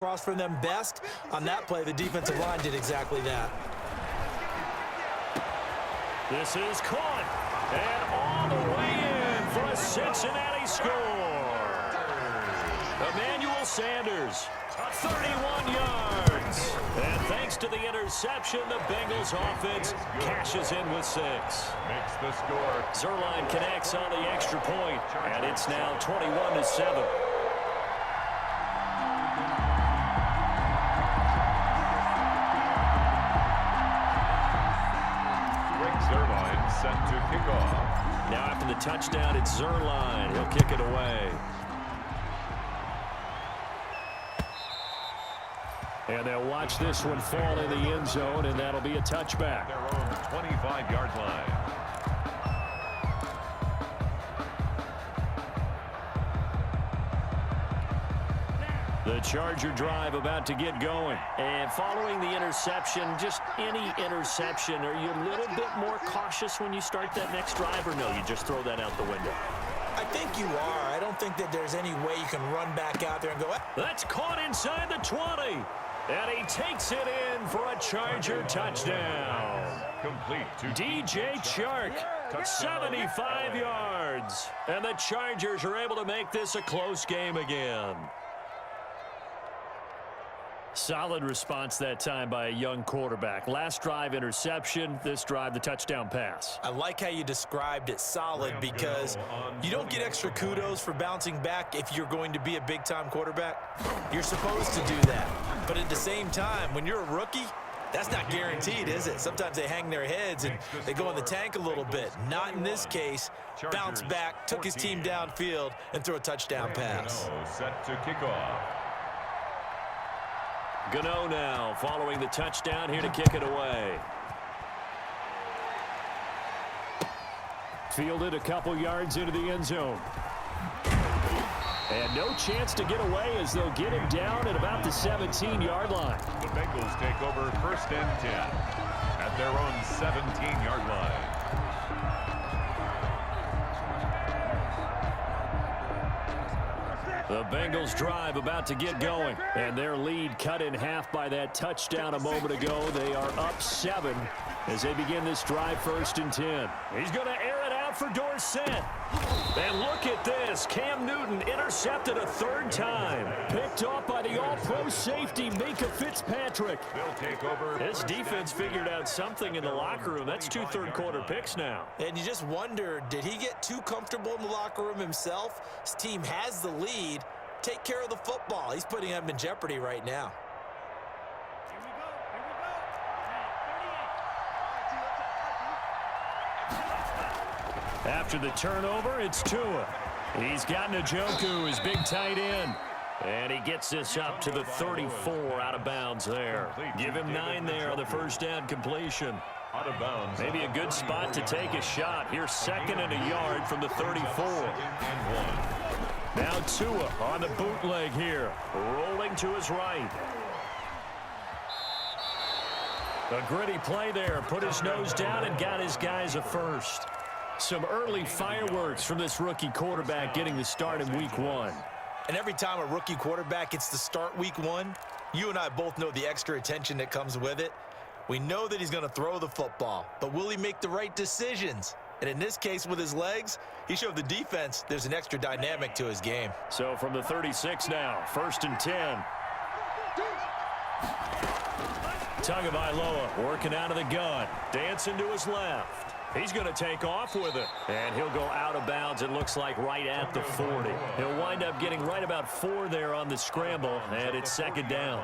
across from them best. On that play, the defensive line did exactly that. This is caught. And all the way in for a Cincinnati score. Emmanuel Sanders, 31 yards. And thanks to the interception, the Bengals offense cashes in with 6. Makes the score. Zerline connects on the extra point, and it's now 21-7. Set to kick off. Now after the touchdown, it's Zerline. He'll kick it away. And they'll watch this one fall in the end zone, and that'll be a touchback. Their own 25-yard line. The Charger drive about to get going. And following the interception, just any interception, are you a little bit more cautious when you start that next drive, or no, you just throw that out the window? I think you are. I don't think that there's any way you can run back out there and go, That's caught inside the 20. And he takes it in for a Charger touchdown. Complete to DJ Chark, 75 yards. And the Chargers are able to make this a close game again. Solid response that time by a young quarterback. Last drive, interception. This drive, the touchdown pass. I like how you described it, solid, because you don't get extra kudos for bouncing back if you're going to be a big-time quarterback. You're supposed to do that. But at the same time, when you're a rookie, that's not guaranteed, is it? Sometimes they hang their heads and they go in the tank a little bit. Not in this case. Bounce back, took his team downfield, and threw a touchdown pass. Set to kick off. Gano now following the touchdown, here to kick it away. Fielded a couple yards into the end zone. And no chance to get away as they'll get him down at about the 17-yard line. The Bengals take over 1st and 10 at their own 17-yard line. The Bengals drive about to get going, and their lead cut in half by that touchdown a moment ago. They are up 7 as they begin this drive 1st and 10. He's going to air it out for Dorsett. And look at this. Cam Newton intercepted a 3rd time. Picked off by the all-pro safety, Minka Fitzpatrick. They'll take over. This defense figured out something in the locker room. That's 2 third-quarter picks now. And you just wonder, did he get too comfortable in the locker room himself? His team has the lead. Take care of the football. He's putting them in jeopardy right now. After the turnover, it's Tua. He's got Njoku, his big tight end. And he gets this up to the 34, out of bounds there. Give him 9 there on the 1st down completion. Out of bounds. Maybe a good spot to take a shot. Here's 2nd and a yard from the 34. Now Tua on the bootleg here. Rolling to his right. A gritty play there. Put his nose down and got his guys a 1st. Some early fireworks from this rookie quarterback getting the start in week 1. And every time a rookie quarterback gets to start week 1, you and I both know the extra attention that comes with it. We know that he's going to throw the football, but will he make the right decisions? And in this case, with his legs, he showed the defense there's an extra dynamic to his game. So from the 36 now, 1st and 10. Tagovailoa working out of the gun, dancing to his left. He's going to take off with it, and he'll go out of bounds, it looks like, right at the 40. He'll wind up getting right about 4 there on the scramble, and it's 2nd down.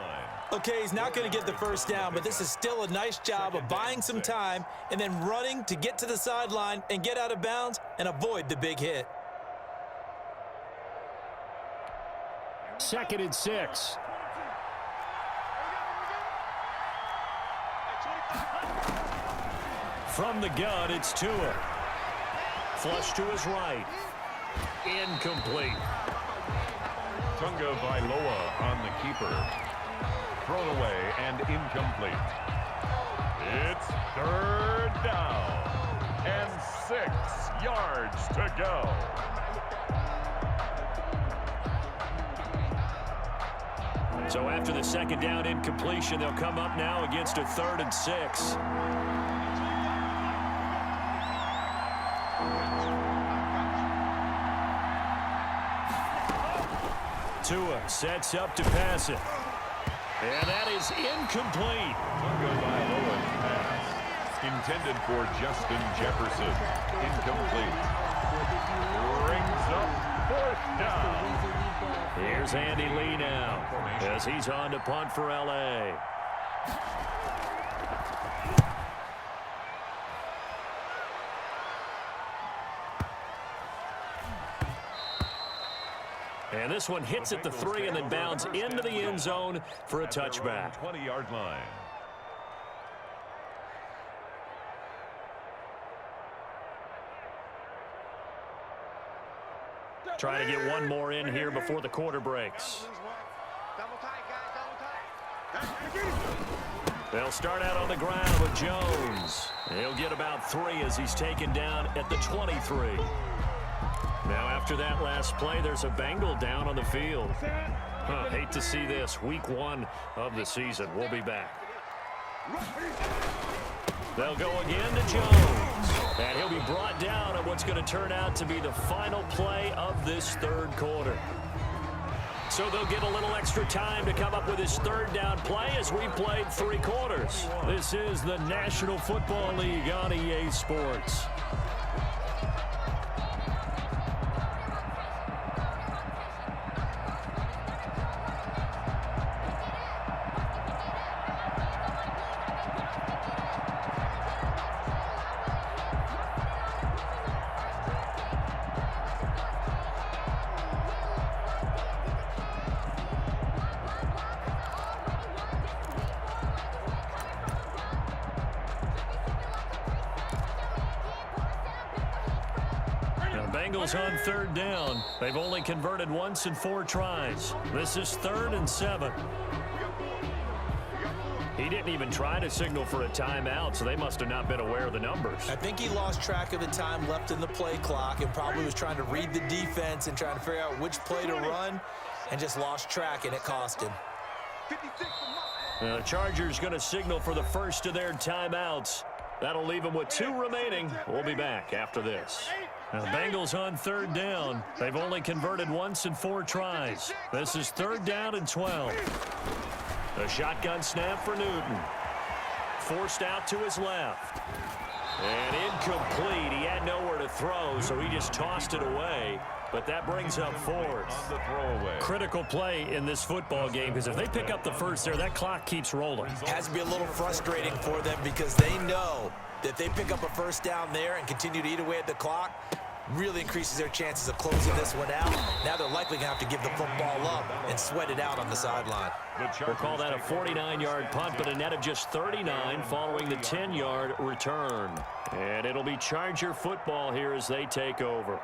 Okay, he's not going to get the 1st down, but this is still a nice job of buying some time and then running to get to the sideline and get out of bounds and avoid the big hit. 2nd and 6. From the gun, it's Tua. Flush to his right. Incomplete. Tagovailoa on the keeper. Thrown away and incomplete. It's 3rd down and 6 yards to go. So after the second down incompletion, they'll come up now against a 3rd and 6. Tua sets up to pass it. And that is incomplete. Pass intended for Justin Jefferson. Incomplete. Brings up 4th down. Here's Andy Lee now as he's on to punt for L.A. And this one hits at the 3 and then bounds into the end zone for a touchback. 20-yard line. Trying to get one more in here before the quarter breaks. They'll start out on the ground with Jones. He'll get about 3 as he's taken down at the 23. Now after that last play, there's a Bengal down on the field. Hate to see this. Week 1 of the season. We'll be back. They'll go again to Jones. And he'll be brought down on what's going to turn out to be the final play of this 3rd quarter. So they'll get a little extra time to come up with his 3rd down play as we played 3 quarters. This is the National Football League on EA Sports. Bengals on 3rd down. They've only converted once in 4 tries. This is 3rd and 7. He didn't even try to signal for a timeout, so they must have not been aware of the numbers. I think he lost track of the time left in the play clock and probably was trying to read the defense and trying to figure out which play to run and just lost track, and it cost him. The Chargers going to signal for the first of their timeouts. That'll leave them with 2 remaining. We'll be back after this. Now, the Bengals on 3rd down. They've only converted once in 4 tries. This is 3rd down and 12. A shotgun snap for Newton. Forced out to his left. And incomplete. He had nowhere to throw, so he just tossed it away. But that brings up 4th. Critical play in this football game, because if they pick up the first there, that clock keeps rolling. Has to be a little frustrating for them because they know that if they pick up a 1st down there and continue to eat away at the clock, really increases their chances of closing this one out. Now they're likely going to have to give the football up and sweat it out on the sideline. We'll call that a 49-yard punt, but a net of just 39 following the 10-yard return. And it'll be Charger football here as they take over.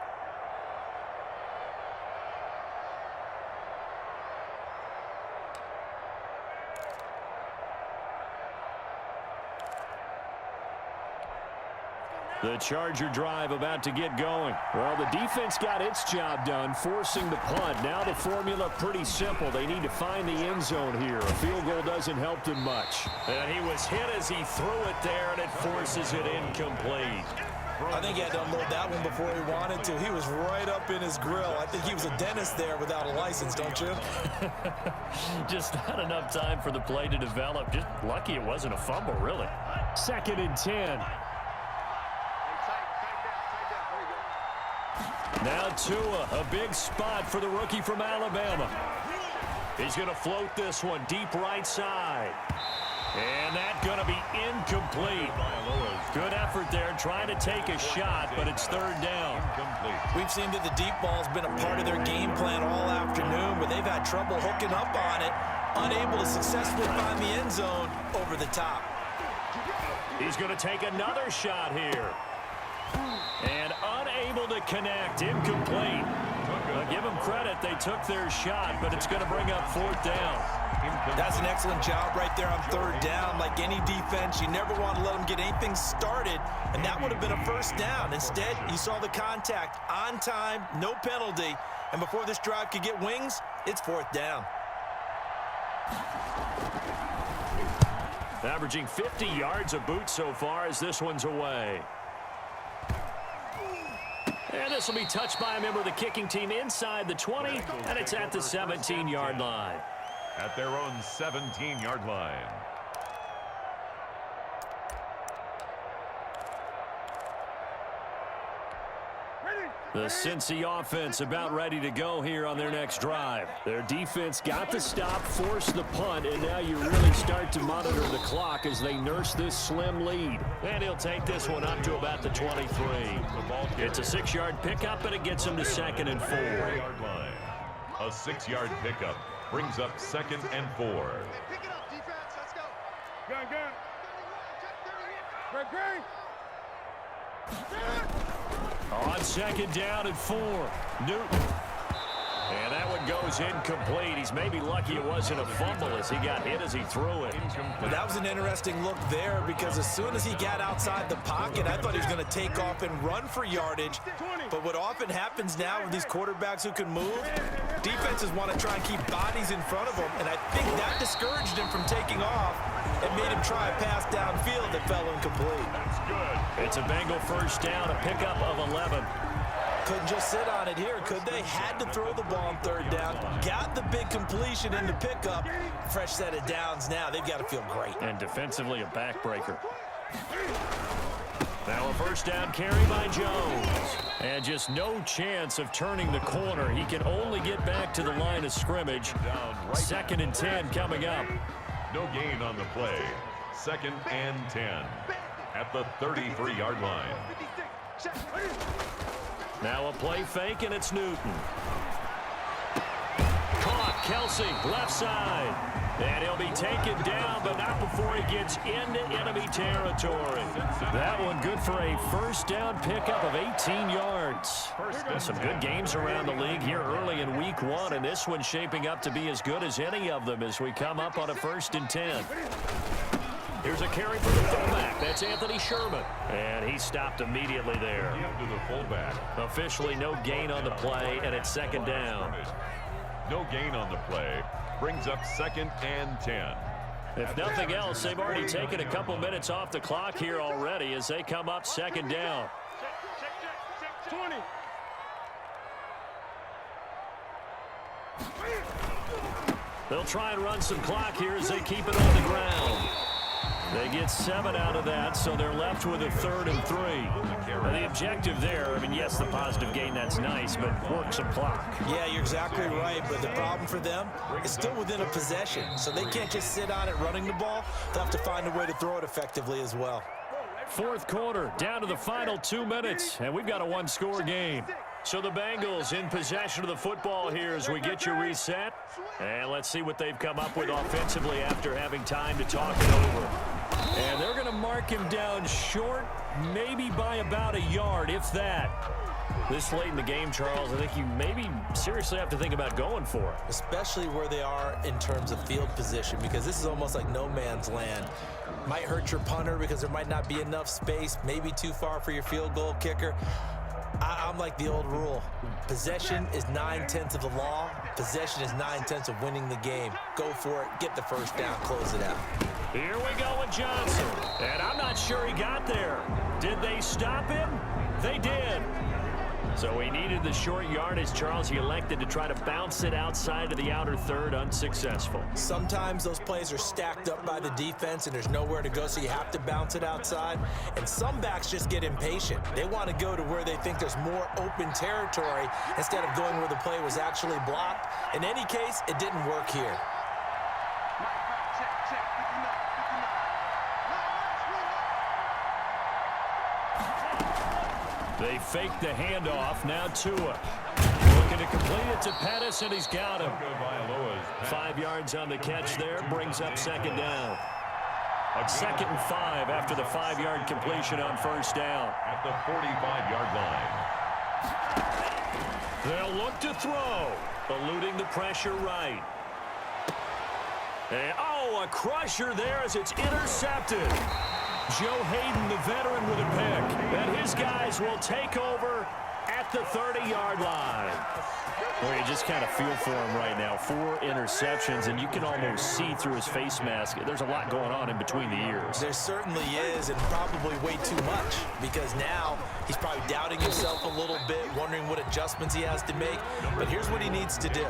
The Charger drive about to get going. Well, the defense got its job done, forcing the punt. Now the formula pretty simple. They need to find the end zone here. A field goal doesn't help them much. And he was hit as he threw it there, and it forces it incomplete. I think he had to unload that one before he wanted to. He was right up in his grill. I think he was a dentist there without a license, don't you? Just not enough time for the play to develop. Just lucky it wasn't a fumble, really. 2nd and 10. Now Tua, a big spot for the rookie from Alabama. He's going to float this one deep right side. And that's going to be incomplete. Good effort there trying to take a shot, but it's 3rd down. We've seen that the deep ball's been a part of their game plan all afternoon, but they've had trouble hooking up on it, unable to successfully find the end zone over the top. He's going to take another shot here. And unable to connect, incomplete. I'll give them credit, they took their shot, but it's going to bring up 4th down. That's an excellent job right there on 3rd down. Like any defense, you never want to let them get anything started, and that would have been a 1st down. Instead, you saw the contact on time, no penalty, and before this drive could get wings, it's 4th down. Averaging 50 yards a boot so far as this one's away. And this will be touched by a member of the kicking team inside the 20, and it's at the 17-yard line. At their own 17-yard line. The Cincy offense about ready to go here on their next drive. Their defense got the stop, forced the punt, and now you really start to monitor the clock as they nurse this slim lead. And he'll take this one up to about the 23. It's a 6-yard pickup, and it gets him to 2nd and 4. A 6-yard pickup brings up 2nd and 4. Pick it up, defense. Let's go. Great. On 2nd down and 4, Newton. And that one goes incomplete. He's maybe lucky it wasn't a fumble as he got hit as he threw it. That was an interesting look there because as soon as he got outside the pocket, I thought he was going to take off and run for yardage. But what often happens now with these quarterbacks who can move, defenses want to try and keep bodies in front of them, and I think that discouraged him from taking off and made him try a pass downfield that fell incomplete. That's good. It's a Bengal first down, a pickup of 11. Couldn't just sit on it here, could they? Had to throw the ball on 3rd down. Got the big completion in the pickup. Fresh set of downs now. They've got to feel great. And defensively, a backbreaker. Now a first down carry by Jones. And just no chance of turning the corner. He can only get back to the line of scrimmage. 2nd and 10 coming up. No gain on the play. 2nd and 10 at the 33-yard line. Now a play fake, and it's Newton. Caught, Kelsey, left side. And he'll be taken down, but not before he gets into enemy territory. That one good for a first down pickup of 18 yards. Some good games around the league here early in week 1, and this one's shaping up to be as good as any of them as we come up on a 1st and 10. Here's a carry for the fullback. That's Anthony Sherman. And he stopped immediately there. To the fullback. Officially no gain on the play, and it's 2nd down. No gain on the play. Brings up 2nd and 10. If nothing else, they've already taken a couple minutes off the clock here already as they come up 2nd down. 20. They'll try and run some clock here as they keep it on the ground. They get 7 out of that, so they're left with a 3rd and 3. Now, the objective there, I mean, yes, the positive gain, that's nice, but work some clock. Yeah, you're exactly right, but the problem for them is still within a possession, so they can't just sit on it running the ball. They'll have to find a way to throw it effectively as well. 4th quarter, down to the final 2 minutes, and we've got a 1-score game. So the Bengals in possession of the football here as we get you reset. And let's see what they've come up with offensively after having time to talk it over. And they're going to mark him down short, maybe by about a yard, if that. This late in the game, Charles, I think you maybe seriously have to think about going for it. Especially where they are in terms of field position, because this is almost like no man's land. Might hurt your punter because there might not be enough space, maybe too far for your field goal kicker. I'm like the old rule. Possession is 9/10 of the law. Possession is 9/10 of winning the game. Go for it. Get the first down. Close it out. Here we go with Johnson. And I'm not sure he got there. Did they stop him? They did. So he needed the short yardage, Charles. He elected to try to bounce it outside of the outer third, unsuccessful. Sometimes those plays are stacked up by the defense and there's nowhere to go, so you have to bounce it outside. And some backs just get impatient. They want to go to where they think there's more open territory instead of going where the play was actually blocked. In any case, it didn't work here. They fake the handoff. Now Tua. Looking to complete it to Pettis, and he's got him. 5 yards on the catch there. Brings up 2nd down. 2nd and 5 after the 5-yard completion on first down. At the 45-yard line. They'll look to throw. Eluding the pressure right. And, a crusher there as it's intercepted. Joe Hayden, the veteran, with a pick. And his guys will take over at the 30-yard line. Well, you just kind of feel for him right now. 4 interceptions, and you can almost see through his face mask. There's a lot going on in between the ears. There certainly is, and probably way too much, because now he's probably doubting himself a little bit, wondering what adjustments he has to make. But here's what he needs to do.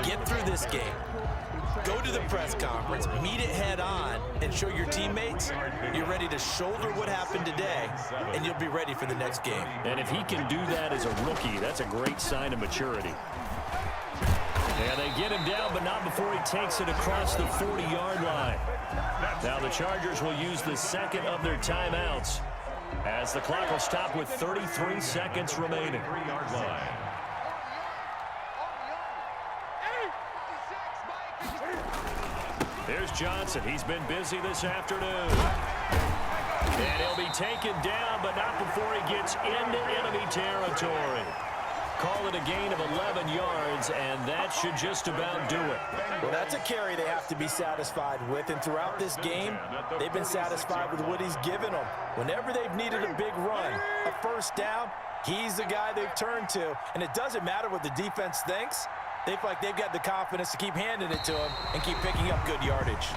Get through this game. Go to the press conference, meet it head on, and show your teammates you're ready to shoulder what happened today, and you'll be ready for the next game. And if he can do that as a rookie, that's a great sign of maturity. Yeah, they get him down, but not before he takes it across the 40-yard line. Now the Chargers will use the second of their timeouts as the clock will stop with 33 seconds remaining. 3-yard line. Here's Johnson. He's been busy this afternoon. And he'll be taken down, but not before he gets into enemy territory. Call it a gain of 11 yards, and that should just about do it. Well, that's a carry they have to be satisfied with, and throughout this game, they've been satisfied with what he's given them. Whenever they've needed a big run, a first down, he's the guy they've turned to, and it doesn't matter what the defense thinks. They feel like they've got the confidence to keep handing it to him and keep picking up good yardage.